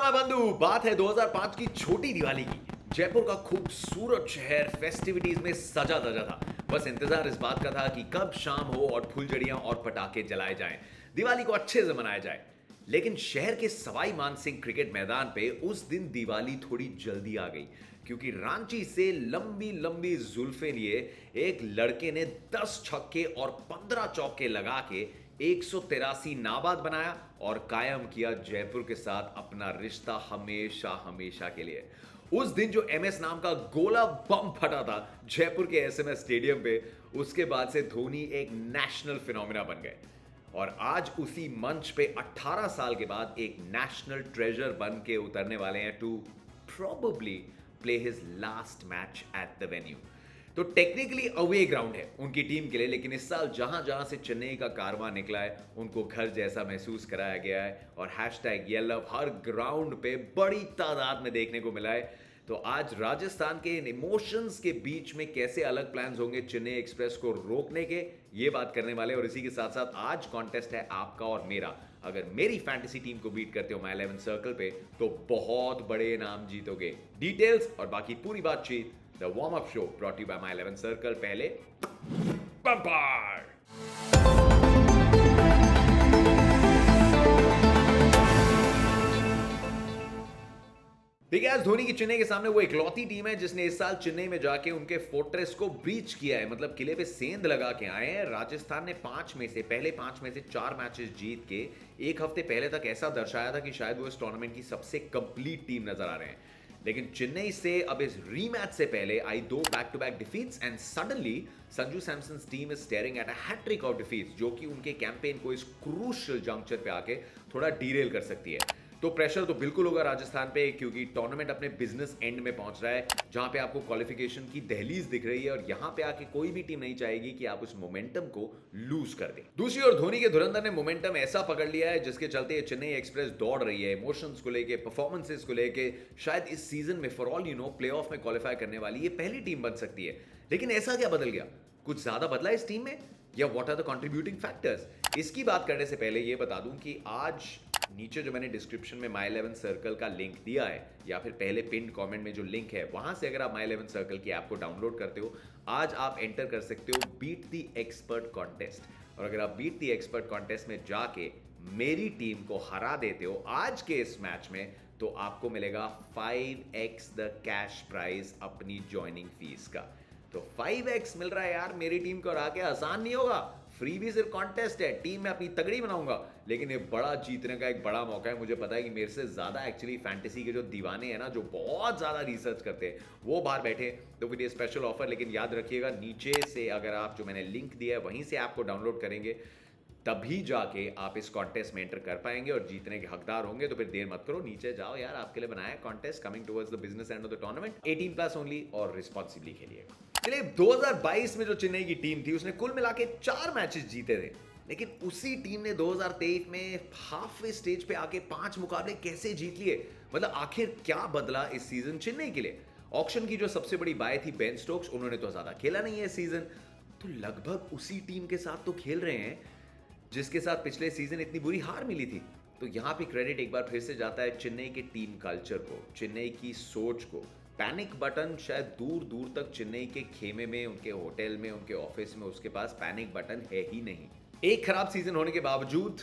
मैं बंधु। बात है 2005 की छोटी दिवाली की। जयपुर का खूबसूरत शहर फेस्टिविटीज में सजा धजा था। बस इंतजार इस बात का था कि कब शाम हो और फुलझड़ियां और पटाखे जलाए जाएं, दिवाली को अच्छे से मनाया जाए। लेकिन शहर के सवाई मानसिंह क्रिकेट मैदान पे उस दिन दिवाली थोड़ी जल्दी आ गई, क्योंकि रांची से लंबी लंबी जुल्फे लिए एक लड़के ने 10 छक्के और 15 चौके लगा के 183 नाबाद बनाया और कायम किया जयपुर के साथ अपना रिश्ता हमेशा हमेशा के लिए। उस दिन जो एमएस नाम का गोला बम फटा था जयपुर के एसएमएस स्टेडियम पे, उसके बाद से धोनी एक नेशनल फिनोमिना बन गए और आज उसी मंच पे 18 साल के बाद एक नेशनल ट्रेजर बन के उतरने वाले हैं to probably play his last match at the venue. तो टेक्निकली अवे ग्राउंड है उनकी टीम के लिए, लेकिन इस साल जहां जहां से चेन्नई का कारवां निकला है उनको घर जैसा महसूस कराया गया है और हैशटैग ये लव हर ग्राउंड पे बड़ी तादाद में देखने को मिला है। तो आज राजस्थान के इन इमोशंस के बीच में कैसे अलग प्लान्स होंगे चेन्नई एक्सप्रेस को रोकने के, ये बात करने वाले। और इसी के साथ साथ आज कॉन्टेस्ट है आपका और मेरा। अगर मेरी फैंटेसी टीम को बीट करते हो माय 11 सर्कल पे तो बहुत बड़े इनाम जीतोगे। डिटेल्स और बाकी पूरी बातचीत the warm up show brought you by my 11 circle. पहले बम्पर। देखिए, आज धोनी की चेन्नई के सामने वो इकलौती टीम है जिसने इस साल चेन्नई में जाके उनके फोर्ट्रेस को ब्रीच किया है, मतलब किले पे सेंध लगा के आए हैं। राजस्थान ने पहले पांच में से 4 मैचेस जीत के एक हफ्ते पहले तक ऐसा दर्शाया था कि शायद वो इस टूर्नामेंट की सबसे कंप्लीट टीम नजर आ रहे हैं। लेकिन चेन्नई से अब इस रीमैच से पहले आई 2 back to back defeats and suddenly Sanju Samson's team is staring at a hat-trick of defeats, जो कि उनके कैंपेन को इस क्रूशियल जंक्चर पे आके थोड़ा डीरेल कर सकती है। तो प्रेशर तो बिल्कुल होगा राजस्थान पे, क्योंकि टूर्नामेंट अपने बिजनेस एंड में पहुंच रहा है जहां पे आपको क्वालिफिकेशन की दहलीज दिख रही है और यहां पे आके कोई भी टीम नहीं चाहेगी कि आप उस मोमेंटम को लूज कर दें। दूसरी ओर धोनी के धुरंधर ने मोमेंटम ऐसा पकड़ लिया है जिसके चलते चेन्नई एक्सप्रेस दौड़ रही है इमोशंस को लेके, परफॉर्मेंसेस को लेके। शायद इस सीजन में for all you know playoff में क्वालिफाई करने वाली ये पहली टीम बन सकती है। लेकिन ऐसा क्या बदल गया? कुछ ज्यादा बदला इस टीम में या what are the contributing factors? इसकी बात करने से पहले ये बता दूं कि आज नीचे जो मैंने डिस्क्रिप्शन में माय 11 सर्कल का लिंक दिया है या फिर पहले पिन कमेंट में जो लिंक है वहां से अगर आप माय 11 सर्कल की ऐप को डाउनलोड करते हो, आज आप एंटर कर सकते हो बीट द एक्सपर्ट कॉन्टेस्ट। और अगर आप बीट द एक्सपर्ट कॉन्टेस्ट में जाके मेरी टीम को हरा देते हो आज के इस मैच में, तो आपको मिलेगा 5x द कैश प्राइज अपनी ज्वाइनिंग फीस का। तो 5x मिल रहा है यार मेरी टीम को हरा के। आसान नहीं होगा, फ्री भी सिर्फ कॉन्टेस्ट है, टीम में अपनी तगड़ी बनाऊंगा, लेकिन ये बड़ा जीतने का एक बड़ा मौका है। मुझे पता है कि मेरे से ज्यादा एक्चुअली फैंटेसी के जो दीवाने हैं ना, जो बहुत ज्यादा रिसर्च करते हैं, वो बाहर बैठे, तो फिर ये स्पेशल ऑफर। लेकिन याद रखिएगा, नीचे से अगर आप जो मैंने लिंक दिया है वहीं से ऐप को डाउनलोड करेंगे तभी जाके आप इस कॉन्टेस्ट में एंटर कर पाएंगे और जीतने के हकदार होंगे। तो फिर देर मत करो, नीचे जाओ यार, आपके लिए बनाया contest coming towards the business end of the tournament. 18+ only और रिस्पॉन्सिबली खेलिएगा। चलिए, 2022 में जो चेन्नई की टीम थी उसने कुल मिला के 4 मैचेस जीते थे, लेकिन उसी टीम ने 2023 में हाफवे स्टेज पे आके 5 मुकाबले कैसे जीत लिए? मतलब आखिर क्या बदला इस सीजन चेन्नई के लिए? ऑक्शन की जो सबसे बड़ी बाय थी बेन स्टोक्स, उन्होंने तो ज्यादा खेला नहीं है इस सीजन, तो लगभग उसी टीम के साथ तो खेल रहे हैं जिसके साथ पिछले सीजन इतनी बुरी हार मिली थी। तो यहां पे क्रेडिट एक बार फिर से जाता है चेन्नई के टीम कल्चर को, चेन्नई की सोच को। पैनिक बटन शायद दूर दूर तक चेन्नई के खेमे में, उनके होटल में, उनके ऑफिस में उसके पास पैनिक बटन है ही नहीं। एक खराब सीजन होने के बावजूद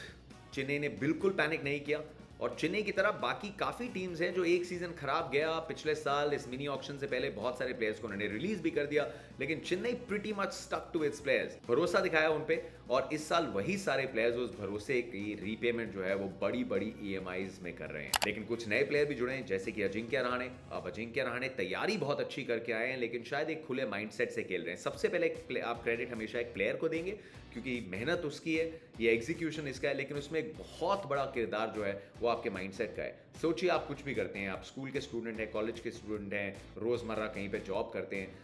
चेन्नई ने बिल्कुल पैनिक नहीं किया। और चेन्नई की तरह बाकी काफी टीम्स हैं जो एक सीजन खराब गया पिछले साल, इस मिनी ऑक्शन से पहले बहुत सारे प्लेयर्स को उन्होंने रिलीज भी कर दिया, लेकिन Chennai pretty much stuck to its players, भरोसा दिखाया उन पे। और इस साल वही सारे प्लेयर्स उस भरोसे की रीपेमेंट जो है वो बड़ी बड़ी ईएमआईज में कर रहे हैं। लेकिन कुछ नए प्लेयर भी जुड़े हैं, जैसे कि अजिंक्य रहाणे। अब अजिंक्य रहाणे तैयारी बहुत अच्छी करके आए हैं, लेकिन शायद एक खुले माइंडसेट से खेल रहे हैं। सबसे पहले आप क्रेडिट हमेशा एक प्लेयर को देंगे, क्योंकि मेहनत उसकी है, ये एग्जीक्यूशन इसका है, लेकिन उसमें एक बहुत बड़ा किरदार जो है वो आपके माइंडसेट का है। सोचिए, आप कुछ भी करते हैं, आप स्कूल के स्टूडेंट हैं, कॉलेज के स्टूडेंट हैं, रोजमर्रा कहीं पे जॉब करते हैं,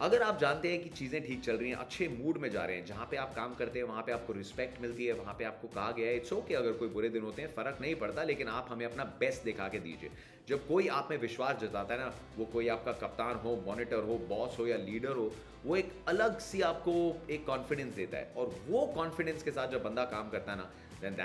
अगर आप जानते हैं कि चीज़ें ठीक चल रही हैं, अच्छे मूड में जा रहे हैं, जहाँ पे आप काम करते हैं वहाँ पे आपको रिस्पेक्ट मिलती है, वहाँ पे आपको कहा गया है इट्स ओके, अगर कोई बुरे दिन होते हैं फ़र्क नहीं पड़ता, लेकिन आप हमें अपना बेस्ट दिखा के दीजिए। जब कोई आप में विश्वास जताता है ना, वो कोई आपका कप्तान हो, मॉनिटर हो, बॉस हो या लीडर हो, वो एक अलग सी आपको एक कॉन्फिडेंस देता है। और वो कॉन्फिडेंस के साथ जब बंदा काम करता है ना, then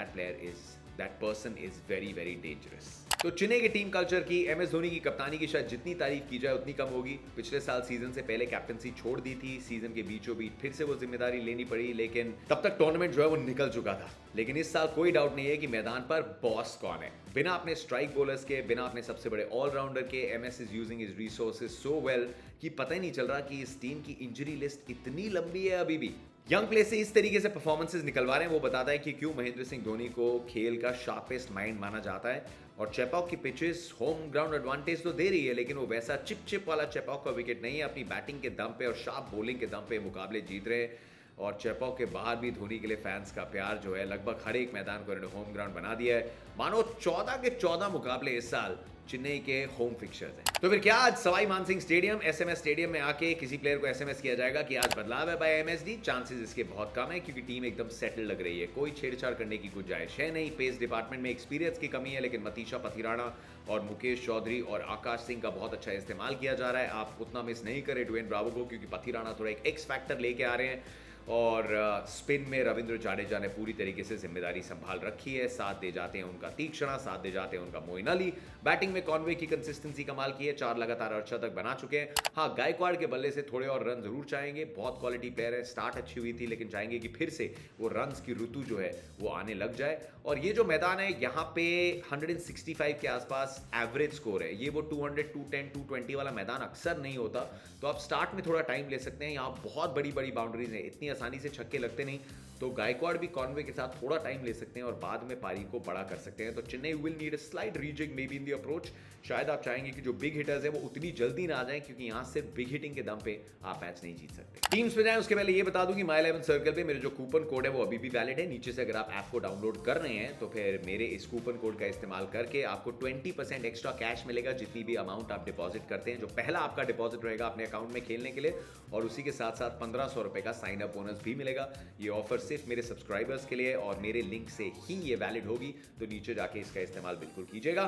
that person is very very dangerous. तो चेन्नई के टीम कल्चर की, एमएस धोनी की कप्तानी की शायद जितनी तारीफ की जाए उतनी कम होगी। पिछले साल सीजन से पहले कैप्टनसी छोड़ दी थी, सीजन के बीचों बीच फिर से वो जिम्मेदारी लेनी पड़ी, लेकिन तब तक टूर्नामेंट जो है वो निकल चुका था। लेकिन इस साल कोई डाउट नहीं है कि मैदान पर बॉस कौन है। बिना अपने स्ट्राइक बॉलर्स के, बिना अपने सबसे बड़े ऑलराउंडर के, MS is using his resources so well कि पता ही नहीं चल रहा कि इस टीम की इंजरी लिस्ट इतनी लंबी है अभी भी। यंग प्लेयर से इस तरीके से परफॉर्मेंसेस निकलवा रहे हैं, वो बताता है कि क्यों महेंद्र सिंह धोनी को खेल का शार्पेस्ट माइंड माना जाता है। और चेपॉक की पिचेस होम ग्राउंड एडवांटेज तो दे रही है, लेकिन वो वैसा चिप वाला चेपॉक का विकेट नहीं है। अपनी बैटिंग के दम पे और शार्प बॉलिंग के दम पे मुकाबले जीत रहे हैं। और चेपॉक के बाहर भी धोनी के लिए फैंस का प्यार जो है लगभग हर एक मैदान को इन्होंने होम ग्राउंड बना दिया है। मानो 14 के 14 मुकाबले इस साल चेन्नई के होम फिक्चर्स हैं। तो फिर क्या आज Sawai Mansingh stadium, SMS stadium में आके किसी प्लेयर को एसएमएस किया जाएगा कि आज बदलाव है बाय एमएसडी? चांसेस इसके बहुत कम है, क्योंकि टीम एकदम सेटल लग रही है। कोई छेड़छाड़ करने की गुंजाइश है नहीं। पेस डिपार्टमेंट में एक्सपीरियंस की कमी है, लेकिन मतीशा पथिराणा और मुकेश चौधरी और आकाश सिंह का बहुत अच्छा इस्तेमाल किया जा रहा है। आप उतना मिस नहीं करें ड्वेन ब्रावो को, क्योंकि पथिराणा थोड़ा एक एक्स फैक्टर लेके आ रहे हैं। और स्पिन में रविंद्र जाडेजा ने पूरी तरीके से जिम्मेदारी संभाल रखी है। साथ दे जाते हैं उनका तीक्ष्णा, साथ दे जाते हैं उनका मोइन अली। बैटिंग में कॉनवे की कंसिस्टेंसी कमाल की है, 4 लगातार अर्धशतक बना चुके हैं। हाँ, गायकवाड़ के बल्ले से थोड़े और रन जरूर चाहेंगे। बहुत क्वालिटी प्लेयर है, स्टार्ट अच्छी हुई थी, लेकिन चाहेंगे कि फिर से वो रन्स की ऋतु जो है वो आने लग जाए। और ये जो मैदान है, यहाँ पे 165 के आसपास एवरेज स्कोर है। ये वो 200, 210, 220 वाला मैदान अक्सर नहीं होता, तो आप स्टार्ट में थोड़ा टाइम ले सकते हैं। यहाँ बहुत बड़ी बड़ी बाउंड्रीज हैं, इतनी आसानी से छक्के लगते नहीं, तो गायकवाड़ भी कॉनवे के साथ थोड़ा टाइम ले सकते हैं और बाद में पारी को बड़ा कर सकते हैं। तो Chennai will need a slight rejigging maybe in the approach. शायद आप चाहेंगे कि जो बिग हिटर्स हैं वो उतनी जल्दी ना आ जाएं, क्योंकि यहाँ सिर्फ बिग हिटिंग के दम पे आप मैच नहीं जीत सकते। टीम्स पे जाएं उसके पहले ये बता दूं कि माई 11 सर्कल पे मेरे जो कूपन कोड है वो अभी भी वैलिड है। नीचे से अगर आप ऐप को डाउनलोड कर रहे हैं तो फिर मेरे इस कूपन कोड का इस्तेमाल करके आपको 20% एक्स्ट्रा कैश मिलेगा जितनी भी अमाउंट आप डिपॉजिट करते हैं। जो पहला आपका डिपॉजिट रहेगा अपने अकाउंट में खेलने के लिए, और उसी के साथ साथ 1500 रुपए का साइन अप बोनस भी मिलेगा। ये ऑफर सिर्फ मेरे सब्सक्राइबर्स के लिए और मेरे लिंक से ही ये वैलिड होगी, तो नीचे जाके इसका इस्तेमाल बिल्कुल कीजिएगा।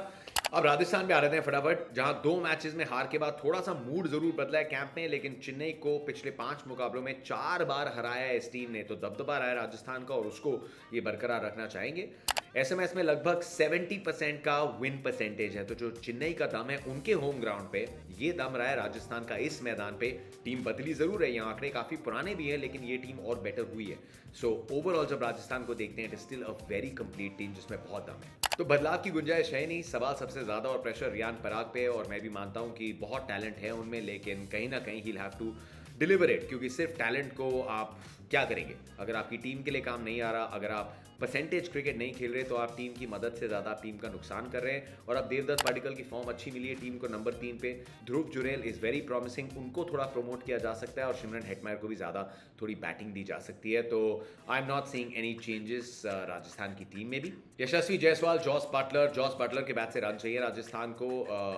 अब राजस्थान पे आ रहे हैं फटाफट, जहां 2 मैचेस में हार के बाद थोड़ा सा मूड जरूर बदला है कैंप में, लेकिन चेन्नई को पिछले 5 मुकाबलों में 4 बार हराया है इस टीम ने, तो दबदबा रहा है राजस्थान का और उसको ये बरकरार रखना चाहेंगे। एसएमएस में लगभग 70% का विन परसेंटेज है, तो जो चेन्नई का दम है उनके होम ग्राउंड पे, ये दम रहा है राजस्थान का इस मैदान पे। टीम बदली जरूर है, यहाँ आंकड़े काफी पुराने भी हैं, लेकिन ये टीम और बेटर हुई है। सो ओवरऑल जब राजस्थान को देखते हैं, it is still a very complete team जिसमें बहुत दम है। तो बदलाव की गुंजाइश है नहीं। सवाल सबसे ज्यादा और प्रेशर रियान पराग पे है, और मैं भी मानता हूं कि बहुत टैलेंट है उनमें, लेकिन कहीं ना कहीं he have to deliver it, क्योंकि सिर्फ टैलेंट को आप क्या करेंगे अगर आपकी टीम के लिए काम नहीं आ रहा, अगर आप परसेंटेज क्रिकेट नहीं खेल रहे, तो आप टीम की मदद से ज़्यादा आप टीम का नुकसान कर रहे हैं। और अब देवदत्त पाडिक्कल की फॉर्म अच्छी मिली है टीम को नंबर 3 पे। ध्रुव जुरेल इज़ वेरी प्रॉमिसिंग, उनको थोड़ा प्रमोट किया जा सकता है, और सिमरन हेटमायर को भी ज़्यादा थोड़ी बैटिंग दी जा सकती है। तो I am not seeing any changes Rajasthan की टीम में भी। यशस्वी जायसवाल, जॉस बटलर के बैट से रन चाहिए राजस्थान को।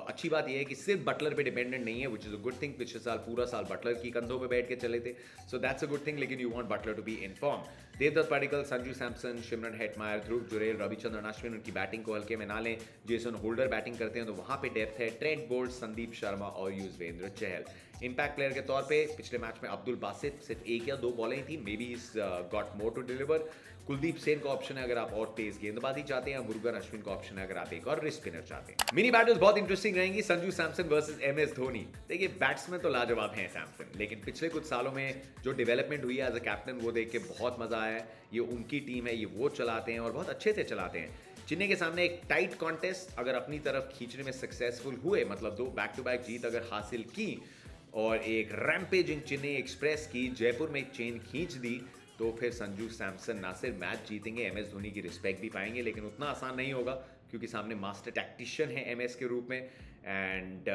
अच्छी बात यह है कि सिर्फ बटलर पे डिपेंडेंट नहीं है, which is a good thing. पिछले साल पूरा साल बटलर की कंधों पे बैठ के चले थे, so that's a good thing, लेकिन you want Buttler to be in form. Devdutt Padikkal, Sanju Samson, Shimron Hetmyer, Dhruv Jurel, Ravichandran Ashwin, उनकी बैटिंग को हल्के में ना लें। जेसन होल्डर बैटिंग करते हैं तो वहां पे डेप्थ है। ट्रेंट बोल्ट, संदीप शर्मा और युजवेंद्र चहल। इंपैक्ट प्लेयर के तौर पे पिछले मैच में अब्दुल बासित सिर्फ 1 या 2 बॉलें थी, maybe is got more to deliver. Kuldeep Sen का ऑप्शन है अगर आप और तेज गेंदबाजी चाहते हैं, मुरुगन अश्विन का ऑप्शन है अगर आप एक और रिस्ट स्पिनर चाहते हैं। मिनी बैटल्स बहुत इंटरेस्टिंग रहेंगी। Sanju Samson versus MS Dhoni. देखिए, बैट्समैन तो लाजवाब हैं सैमसन, लेकिन पिछले कुछ सालों में जो डेवलपमेंट हुई है एज अ कैप्टन, वो देख के बहुत मजा आया है। ये उनकी टीम है, ये वो चलाते हैं और बहुत अच्छे से चलाते हैं। चेन्नई के सामने एक टाइट कॉन्टेस्ट अगर अपनी तरफ खींचने में सक्सेसफुल हुए, मतलब 2 बैक टू बैक जीत अगर हासिल की और एक रैम्पेजिंग चेन्नई एक्सप्रेस की जयपुर में एक चेन खींच दी, तो फिर संजू सैमसन ना सिर्फ मैच जीतेंगे, एमएस धोनी की रिस्पेक्ट भी पाएंगे, लेकिन उतना आसान नहीं होगा क्योंकि सामने मास्टर टैक्टिशियन है एमएस के रूप में, एंड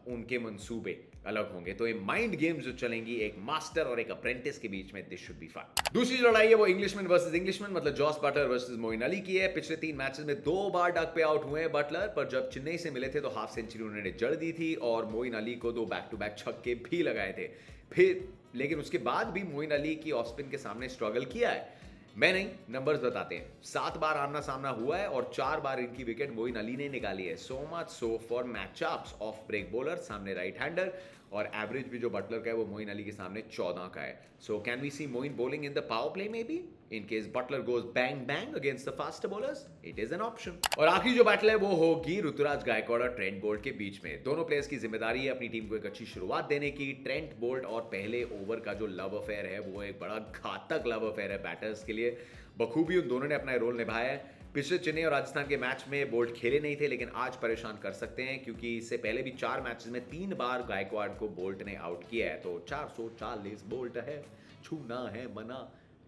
उनके मंसूबे अलग होंगे। तो ये माइंड गेम्स जो चलेंगी एक मास्टर और एक अप्रेंटिस के बीच में, दिस शुड बी फन। दूसरी लड़ाई है वो इंग्लिशमैन वर्सेस इंग्लिशमैन, मतलब Jos Buttler versus Moeen Ali की है। पिछले 3 मैचेस में 2 बार डक पे आउट हुए हैं बटलर, पर जब चेन्नई से मिले थे तो हाफ सेंचुरी उन्होंने जड़ दी थी और मोइन अली को 2 बैक टू बैक छक्के भी लगाए थे। फिर लेकिन उसके बाद भी मोइन अली की ऑफ स्पिन के सामने स्ट्रगल किया है। मैं नहीं, नंबर्स बताते हैं। 7 बार आमना सामना हुआ है और 4 बार इनकी विकेट मोइन अली ने निकाली है। So much so for matchups off break bowler, सामने राइट हैंडर, और एवरेज भी जो बटलर का है वो मोइन अली के सामने 14 का है। So can we see Moeen bowling in the power play में भी? In case Buttler goes bang bang against the faster bowlers, it is an option. और आखिरी जो बैटल है वो होगी ऋतुराज गायकवाड़ और ट्रेंट बोल्ट के बीच में। दोनों प्लेयर्स की जिम्मेदारी है अपनी टीम को एक अच्छी शुरुआत देने की। ट्रेंट बोल्ट और पहले ओवर का जो लव अफेयर है वो एक बड़ा घातक लव अफेयर है बैटर्स के लिए। बखूबी उन दोनों ने अपना रोल निभाया है। पिछले चेन्नई और राजस्थान के मैच में बोल्ट खेले नहीं थे, लेकिन आज परेशान कर सकते हैं क्योंकि इससे पहले भी 4 मैचेस में 3 बार गायकवाड़ को बोल्ट ने आउट किया है। तो 440 बोल्ट है, छूना है मना।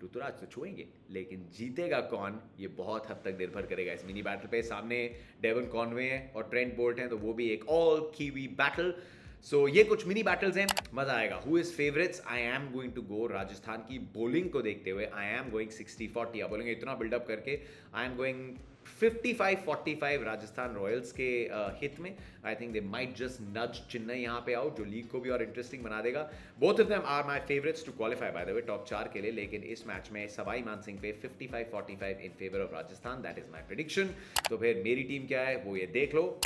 ऋतुराज तो छुएंगे, लेकिन जीतेगा कौन ये बहुत हद तक निर्भर करेगा इस मिनी बैटल पे। सामने डेवन कॉनवे और ट्रेंट बोल्ट हैं, तो वो भी एक ऑल कीवी बैटल। सो ये कुछ मिनी बैटल्स हैं, मजा आएगा। Who is favourites? I am going to go Rajasthan की बॉलिंग को देखते हुए आई एम गोइंग 60-40। आप बोलेंगे इतना बिल्डअप करके, आई एम गोइंग 55-45 राजस्थान रॉयल्स के हित में। I think they might just नज चेन्नई यहाँ पे आउट, जो लीग को भी और इंटरेस्टिंग बना देगा। Both of them are my favourites to qualify by the way top 4 के लिए, लेकिन इस मैच में सवाई मानसिंह पे 55-45 in favour of Rajasthan, that is my prediction. तो फिर मेरी टीम क्या है वो ये देख लो।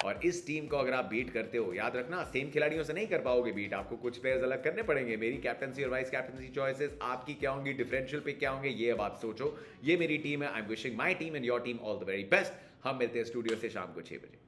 और इस टीम को अगर आप बीट करते हो, याद रखना सेम खिलाड़ियों से नहीं कर पाओगे बीट, आपको कुछ प्लेयर्स अलग करने पड़ेंगे। मेरी कैप्टनसी और वाइस कैप्टनसी चॉइसेस आपकी क्या होंगी, डिफरेंशियल पे क्या होंगे, ये अब आप सोचो। ये मेरी टीम है। I am wishing my team and your team all the very best. हम मिलते हैं स्टूडियो से शाम को 6 बजे।